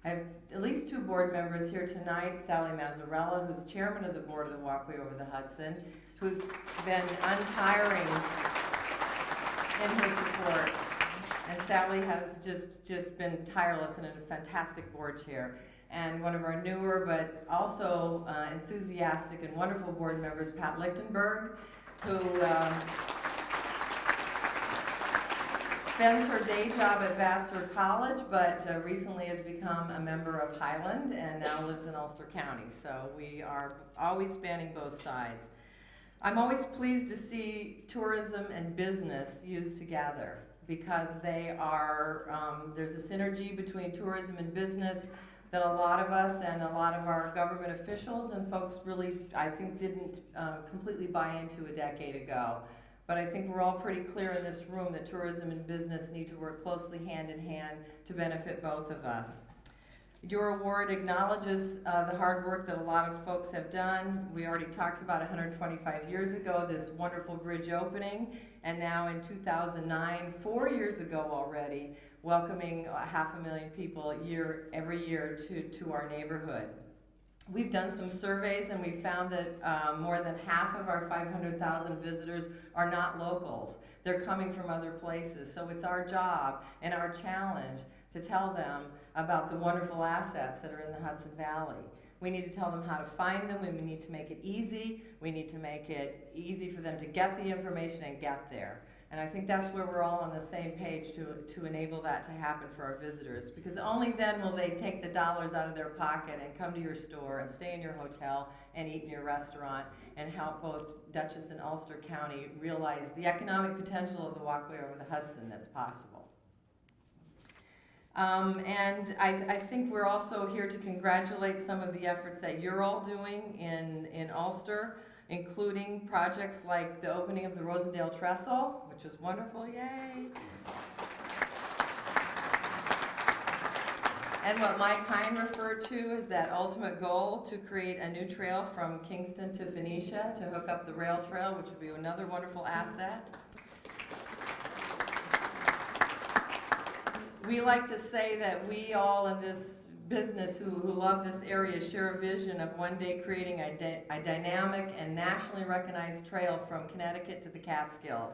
I have at least 2 board members here tonight, Sally Mazzarella, who's chairman of the board of the Walkway Over the Hudson, who's been untiring in her support. And Sally has just been tireless and a fantastic board chair. And one of our newer but also enthusiastic and wonderful board members, Pat Lichtenberg, who spends her day job at Vassar College, but recently has become a member of Highland and now lives in Ulster County. So we are always spanning both sides. I'm always pleased to see tourism and business used together because they are, there's a synergy between tourism and business that a lot of us and a lot of our government officials and folks really, I think, didn't completely buy into a decade ago. But I think we're all pretty clear in this room that tourism and business need to work closely hand in hand to benefit both of us. Your award acknowledges the hard work that a lot of folks have done. We already talked about 125 years ago, this wonderful bridge opening, and now in 2009, 4 years ago already, welcoming 500,000 people every year to our neighborhood. We've done some surveys and we found that more than half of our 500,000 visitors are not locals. They're coming from other places. So it's our job and our challenge to tell them about the wonderful assets that are in the Hudson Valley. We need to tell them how to find them. We need to make it easy. We need to make it easy for them to get the information and get there. And I think that's where we're all on the same page to enable that to happen for our visitors, because only then will they take the dollars out of their pocket and come to your store and stay in your hotel and eat in your restaurant and help both Dutchess and Ulster County realize the economic potential of the Walkway Over the Hudson that's possible. And I think we're also here to congratulate some of the efforts that you're all doing in Ulster, including projects like the opening of the Rosendale Trestle, which is wonderful, yay! And what Mike Hine referred to as that ultimate goal to create a new trail from Kingston to Phoenicia to hook up the rail trail, which would be another wonderful asset. We like to say that we all in this business who love this area share a vision of one day creating a dynamic and nationally recognized trail from Connecticut to the Catskills.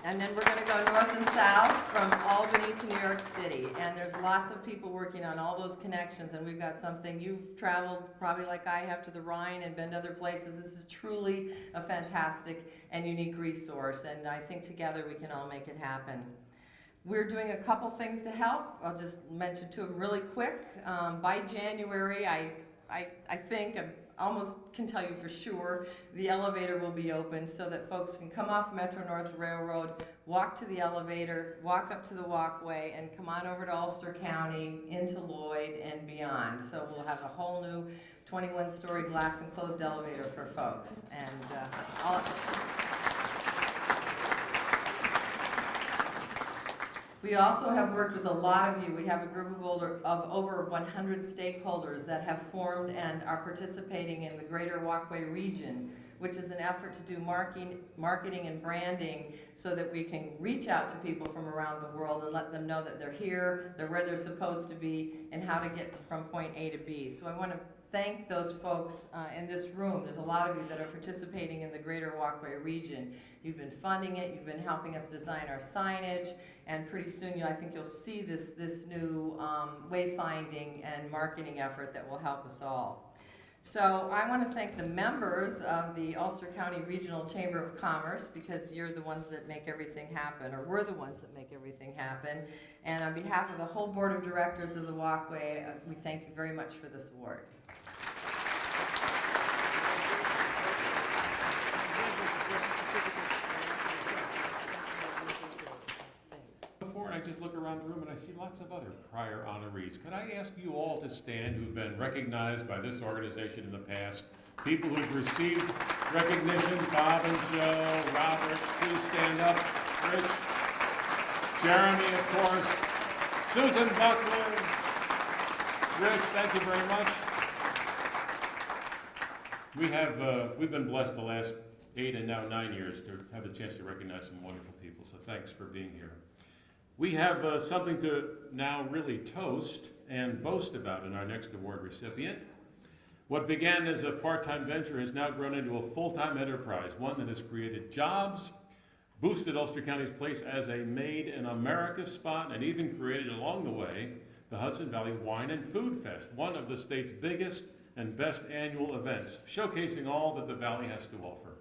And then we're going to go north and south from Albany to New York City. And there's lots of people working on all those connections, and we've got something. You've traveled probably like I have to the Rhine and been to other places. This is truly a fantastic and unique resource, and I think together we can all make it happen. We're doing a couple things to help. I'll just mention two of them really quick. By January, I think, I almost can tell you for sure, the elevator will be open so that folks can come off Metro North Railroad, walk to the elevator, walk up to the walkway, and come on over to Ulster County, into Lloyd, and beyond. So we'll have a whole new 21-story glass enclosed elevator for folks. And We also have worked with a lot of you. We have a group of over 100 stakeholders that have formed and are participating in the Greater Walkway region, which is an effort to do marketing and branding so that we can reach out to people from around the world and let them know that they're here, they're where they're supposed to be, and how to get from point A to B. So I want to thank those folks in this room. There's a lot of you that are participating in the Greater Walkway region. You've been funding it, you've been helping us design our signage, and pretty soon I think you'll see this new wayfinding and marketing effort that will help us all. So I want to thank the members of the Ulster County Regional Chamber of Commerce, because you're the ones that make everything happen, or we're the ones that make everything happen. And on behalf of the whole board of directors of the Walkway, we thank you very much for this award. Before I just look around the room and I see lots of other prior honorees. Could I ask you all to stand who've been recognized by this organization in the past? People who've received recognition, Bob and Joe, Robert, please stand up. Rich, Jeremy, of course, Susan Buckler, Rich, thank you very much. We've been blessed the last 8 and now 9 years to have the chance to recognize some wonderful people, so thanks for being here. We have something to now really toast and boast about in our next award recipient. What began as a part-time venture has now grown into a full-time enterprise, one that has created jobs, boosted Ulster County's place as a Made in America spot, and even created along the way the Hudson Valley Wine and Food Fest, one of the state's biggest and best annual events, showcasing all that the Valley has to offer.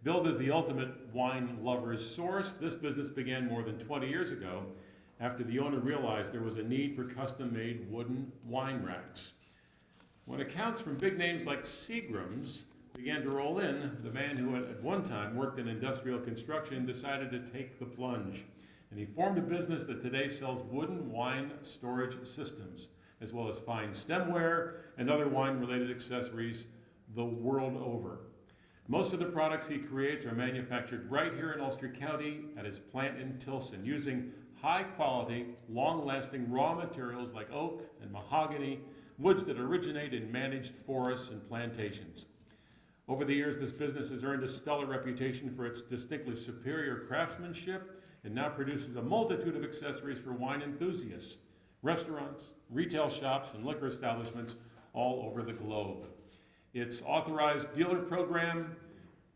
Billed as the ultimate wine lover's source, this business began more than 20 years ago after the owner realized there was a need for custom-made wooden wine racks. When accounts from big names like Seagram's began to roll in, the man who had at one time worked in industrial construction decided to take the plunge, and he formed a business that today sells wooden wine storage systems, as well as fine stemware and other wine-related accessories the world over. Most of the products he creates are manufactured right here in Ulster County at his plant in Tilson, using high-quality, long-lasting raw materials like oak and mahogany, woods that originate in managed forests and plantations. Over the years, this business has earned a stellar reputation for its distinctly superior craftsmanship and now produces a multitude of accessories for wine enthusiasts, restaurants, retail shops, and liquor establishments all over the globe. Its authorized dealer program,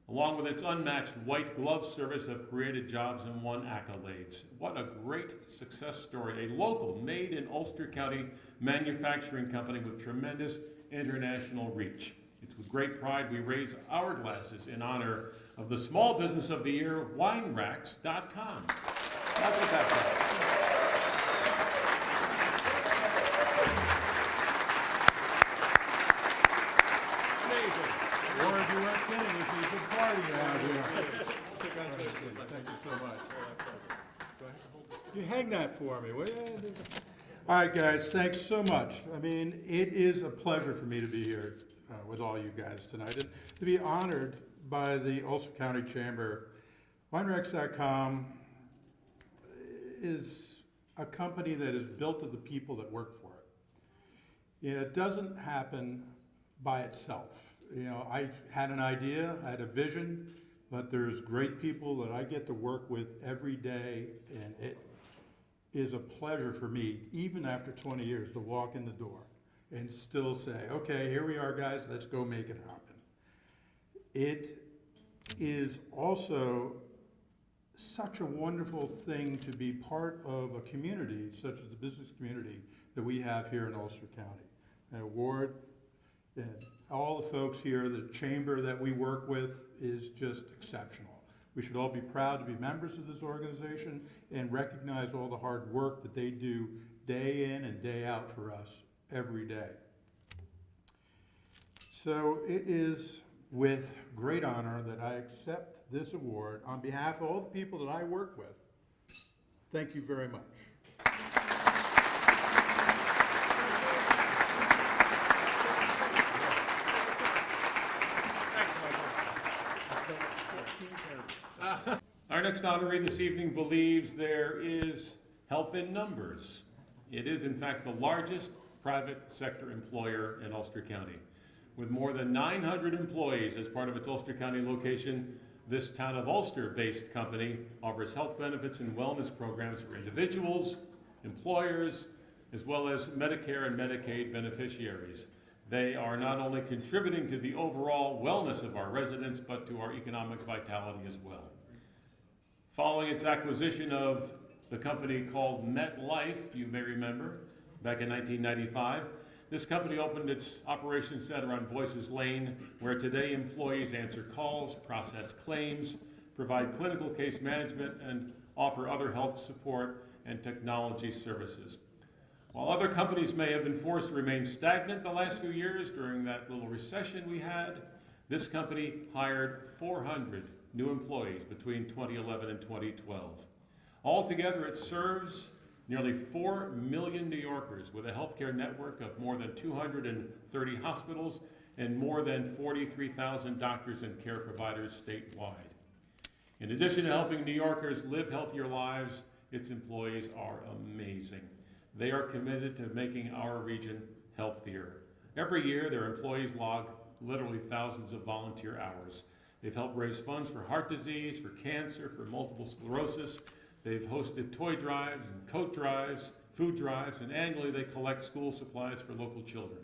along with its unmatched white glove service, have created jobs and won accolades. What a great success story. A local, made in Ulster County manufacturing company with tremendous international reach. It's with great pride we raise our glasses in honor of the Small Business of the Year, WineRacks.com. That's what that does. Warren, you weren't kidding. It's a good party out here. Thank you so much. You hang that for me, will you? All right, guys, thanks so much. I mean, it is a pleasure for me to be here with all you guys tonight and to be honored by the Ulster County Chamber. WineRacks.com is a company that is built of the people that work for it. It doesn't happen by itself. You know, I had an idea, I had a vision, but there's great people that I get to work with every day, and it is a pleasure for me, even after 20 years, to walk in the door and still say, okay, here we are, guys, let's go make it happen. It is also such a wonderful thing to be part of a community, such as the business community that we have here in Ulster County. An award, and all the folks here, the chamber that we work with is just exceptional. We should all be proud to be members of this organization and recognize all the hard work that they do day in and day out for us every day. So it is with great honor that I accept this award on behalf of all the people that I work with. Thank you very much. Our next honoree this evening believes there is Health in numbers. It is, in fact, the largest private sector employer in Ulster County. With more than 900 employees as part of its Ulster County location, this town of Ulster-based company offers health benefits and wellness programs for individuals, employers, as well as Medicare and Medicaid beneficiaries. They are not only contributing to the overall wellness of our residents, but to our economic vitality as well. Following its acquisition of the company called MetLife, you may remember, back in 1995, this company opened its operations center on Voices Lane, where today employees answer calls, process claims, provide clinical case management, and offer other health support and technology services. While other companies may have been forced to remain stagnant the last few years during that little recession we had, this company hired 400 new employees between 2011 and 2012. Altogether, it serves nearly 4 million New Yorkers with a healthcare network of more than 230 hospitals and more than 43,000 doctors and care providers statewide. In addition to helping New Yorkers live healthier lives, its employees are amazing. They are committed to making our region healthier. Every year, their employees log literally thousands of volunteer hours. They've helped raise funds for heart disease, for cancer, for multiple sclerosis. They've hosted toy drives and coat drives, food drives, and annually they collect school supplies for local children.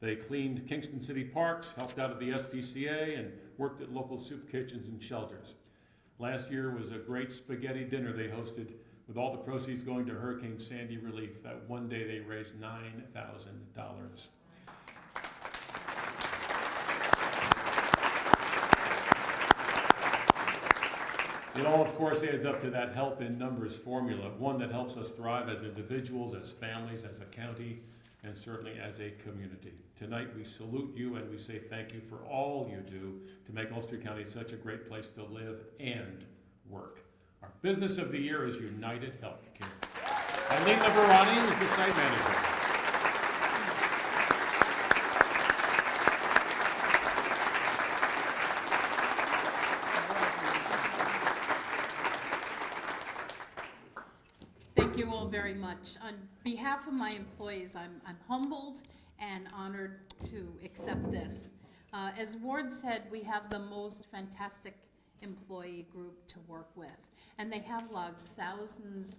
They cleaned Kingston City parks, helped out at the SPCA, and worked at local soup kitchens and shelters. Last year was a great spaghetti dinner they hosted, with all the proceeds going to Hurricane Sandy relief. That one day they raised $9,000. It all, of course, adds up to that health in numbers formula, one that helps us thrive as individuals, as families, as a county, and certainly as a community. Tonight, we salute you and we say thank you for all you do to make Ulster County such a great place to live and work. Our business of the year is United Healthcare. Eileen Navarani is the site manager. Thank you all very much. On behalf of my employees, I'm humbled and honored to accept this. As Ward said, we have the most fantastic employee group to work with, and they have logged thousands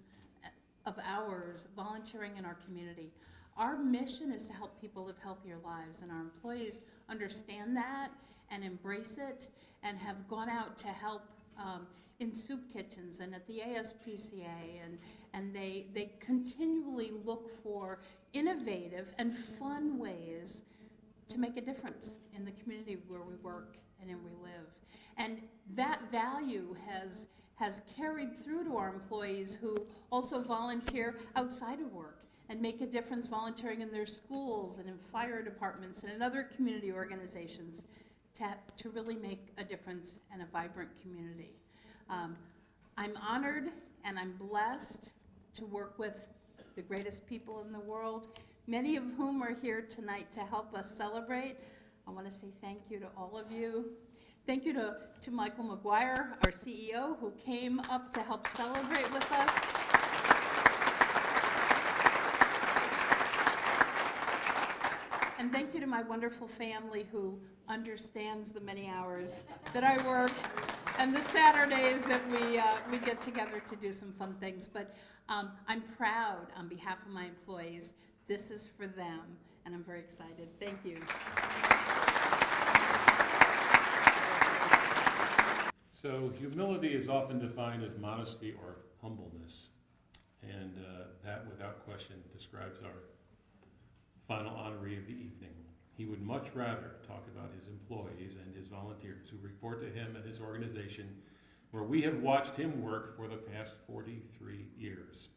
of hours volunteering in our community. Our mission is to help people live healthier lives, and our employees understand that and embrace it and have gone out to help in soup kitchens and at the ASPCA, and they continually look for innovative and fun ways to make a difference in the community where we work and we live. And that value has carried through to our employees who also volunteer outside of work and make a difference volunteering in their schools and in fire departments and in other community organizations to really make a difference in a vibrant community. I'm honored and I'm blessed to work with the greatest people in the world, many of whom are here tonight to help us celebrate. I want to say thank you to all of you. Thank you to Michael McGuire, our CEO, who came up to help celebrate with us. And thank you to my wonderful family who understands the many hours that I work and the Saturdays that we get together to do some fun things. But I'm proud on behalf of my employees. This is for them, and I'm very excited. Thank you. So humility is often defined as modesty or humbleness, and that without question describes our final honoree of the evening. He would much rather talk about his employees and his volunteers who report to him and his organization, where we have watched him work for the past 43 years.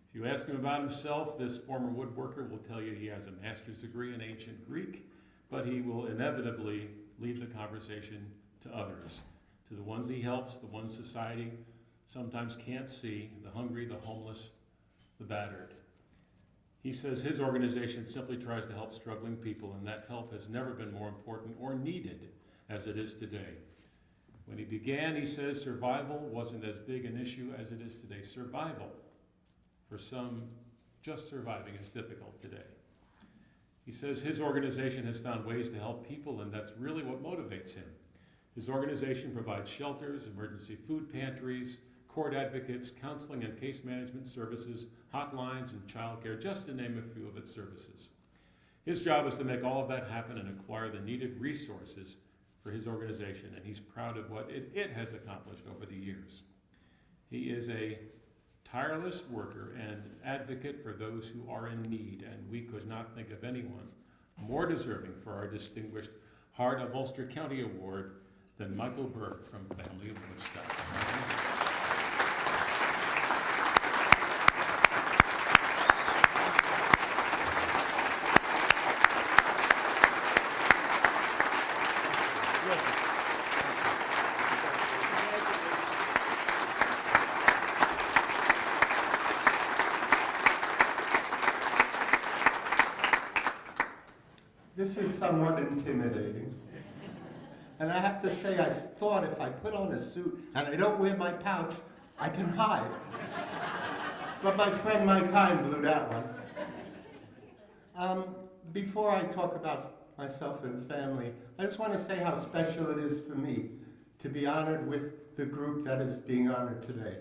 If you ask him about himself, this former woodworker will tell you he has a master's degree in ancient Greek, but he will inevitably lead the conversation to others, to the ones he helps, the ones society sometimes can't see, the hungry, the homeless, the battered. He says his organization simply tries to help struggling people, and that help has never been more important or needed as it is today. When he began, he says survival wasn't as big an issue as it is today. Survival For some, just surviving is difficult today. He says his organization has found ways to help people, and that's really what motivates him. His organization provides shelters, emergency food pantries, court advocates, counseling and case management services, hotlines, and childcare, just to name a few of its services. His job is to make all of that happen and acquire the needed resources for his organization, and he's proud of what it has accomplished over the years. He is a tireless worker and advocate for those who are in need, and we could not think of anyone more deserving for our distinguished Heart of Ulster County Award than Michael Burke from Family of Woodstock. This is somewhat intimidating. And I have to say, I thought if I put on a suit and I don't wear my pouch, I can hide. But my friend Mike Hine blew that one. Before I talk about myself and family, I just want to say how special it is for me to be honored with the group that is being honored today.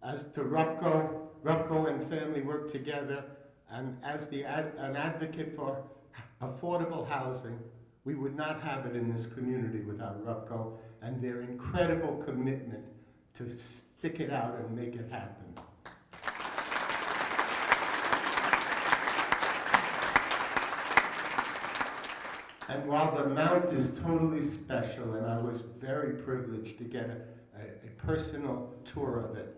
As to Rupco and family work together, and as an advocate for affordable housing, we would not have it in this community without Rupco and their incredible commitment to stick it out and make it happen. And while the Mount is totally special, and I was very privileged to get a personal tour of it,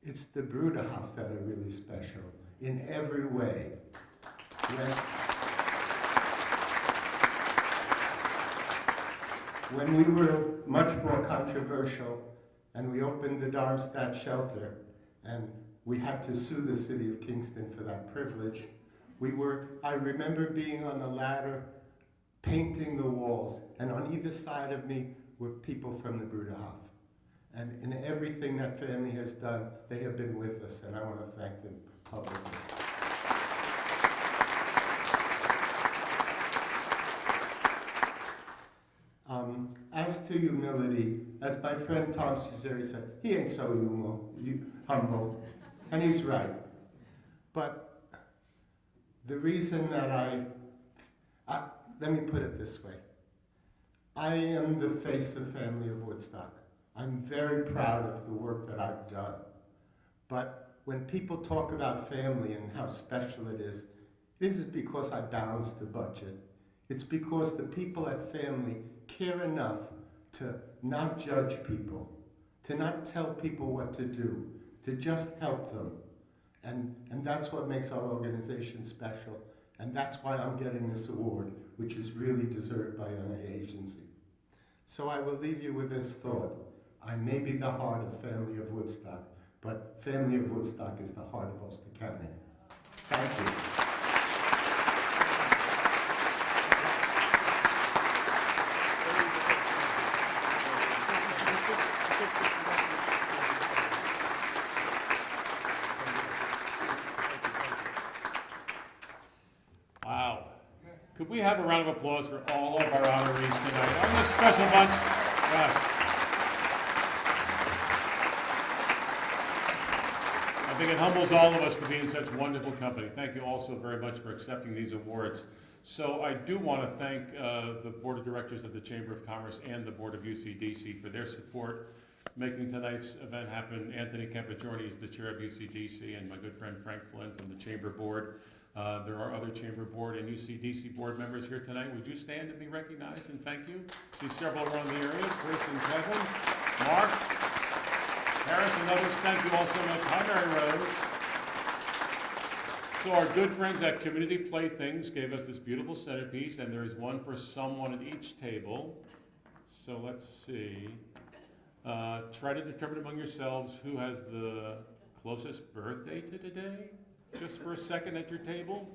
it's the Bruderhof that are really special in every way. When we were much more controversial and we opened the Darmstadt shelter and we had to sue the city of Kingston for that privilege, I remember being on the ladder painting the walls, and on either side of me were people from the Bruderhof. And in everything that family has done, they have been with us, and I want to thank them publicly. As to humility, as my friend Tom Cesare said, he ain't so humble, and he's right. But the reason that let me put it this way. I am the face of Family of Woodstock. I'm very proud of the work that I've done. But when people talk about family and how special it isn't because I balanced the budget. It's because the people at family care enough to not judge people, to not tell people what to do, to just help them. And that's what makes our organization special. And that's why I'm getting this award, which is really deserved by our agency. So I will leave you with this thought. I may be the heart of Family of Woodstock, but Family of Woodstock is the heart of Ulster County. Thank you. Wow. Could we have a round of applause for all of our honorees tonight on this special bunch? Gosh. I think it humbles all of us to be in such wonderful company. Thank you all so very much for accepting these awards. So I do want to thank the Board of Directors of the Chamber of Commerce and the Board of UCDC for their support making tonight's event happen. Anthony Campagiorni is the chair of UCDC, and my good friend Frank Flynn from the Chamber Board. There are other Chamber Board and UCDC board members here tonight. Would you stand and be recognized, and thank you? See several around the area, Chris and Kevin, Mark, Harris and others, thank you all so much. Hi, Mary Rose. So our good friends at Community Playthings gave us this beautiful centerpiece, and there is one for someone at each table. So let's see. Try to determine among yourselves who has the closest birthday to today. Just for a second at your table.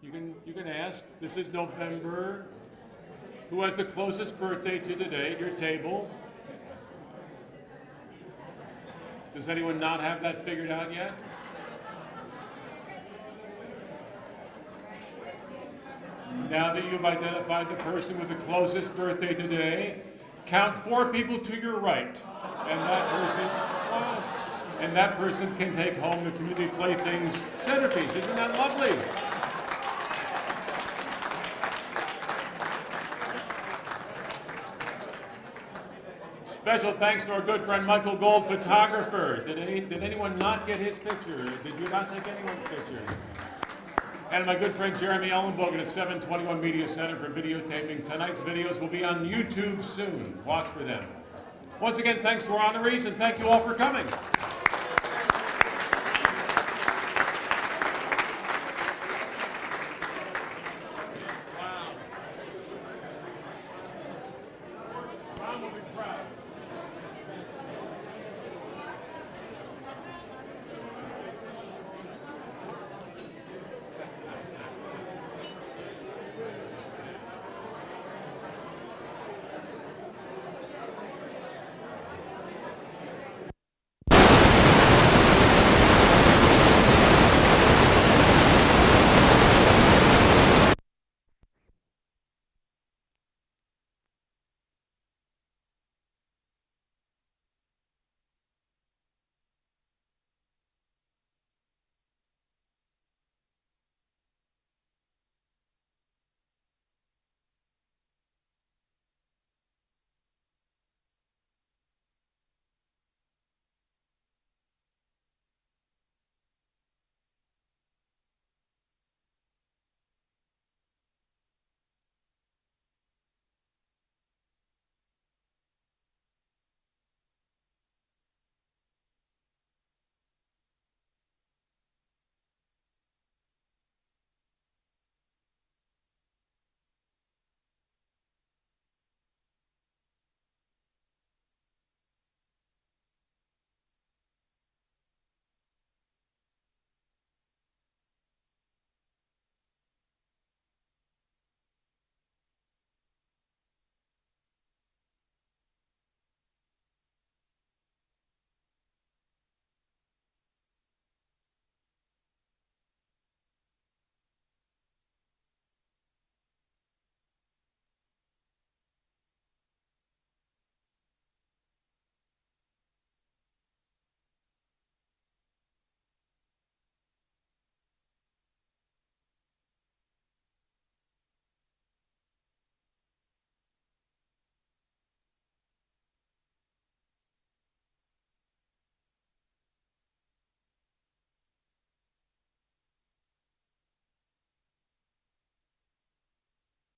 You can ask. This is November. Who has the closest birthday to today at your table? Does anyone not have that figured out yet? Now that you've identified the person with the closest birthday today, count 4 people to your right, and that person can take home the Community Playthings centerpiece. Isn't that lovely? Special thanks to our good friend Michael Gold, photographer. Did anyone not get his picture? Did you not take anyone's picture? And my good friend Jeremy Ellenbogen at 721 Media Center for videotaping. Tonight's videos will be on YouTube soon. Watch for them. Once again, thanks to our honorees, and thank you all for coming. Wow. Mom will be proud.